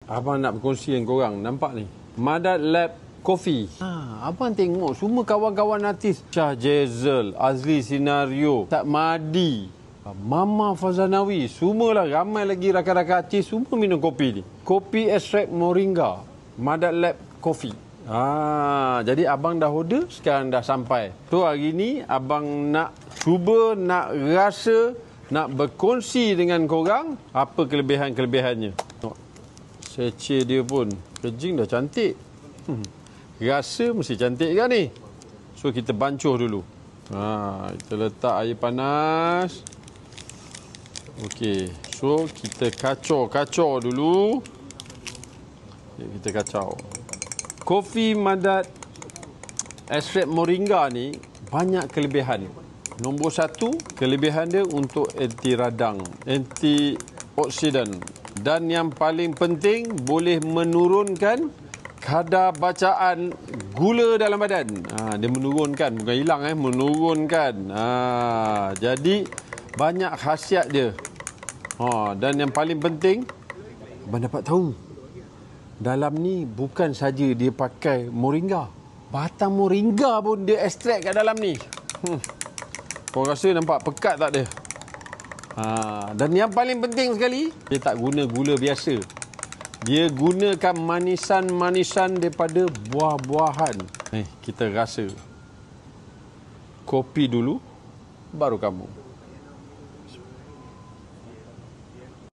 Abang nak berkongsi dengan korang. Nampak ni? Madat Lab Coffee. Abang tengok semua kawan-kawan artis. Shah Jazel, Azli Sinario, Tak Madi, Mama Fazanawi. Semualah, ramai lagi rakan-rakan artis semua minum kopi ni. Kopi ekstrak moringa. Madat Lab Coffee. Jadi abang dah order, sekarang dah sampai. So hari ni abang nak cuba, nak rasa, nak berkongsi dengan korang apa kelebihan-kelebihannya. Seceh dia pun, packaging dah cantik. Rasa mesti cantik kan ni? So kita bancuh dulu. Kita letak air panas. Okey, so kita kacau dulu. Kita kacau. Kopi Madat ekstrak moringa ni banyak kelebihan. Nombor satu, kelebihan dia untuk anti radang, antioksidan. Dan yang paling penting, boleh menurunkan kadar bacaan gula dalam badan. Dia menurunkan, bukan hilang, menurunkan. Jadi banyak khasiat dia. Dan yang paling penting, abang dapat tahu, dalam ni bukan saja dia pakai moringa, batang moringa pun dia ekstrak kat dalam ni. Kau rasa nampak pekat tak dia? Dan yang paling penting sekali, dia tak guna gula biasa. Dia gunakan manisan-manisan daripada buah-buahan. Kita rasa. Kopi dulu, baru kamu.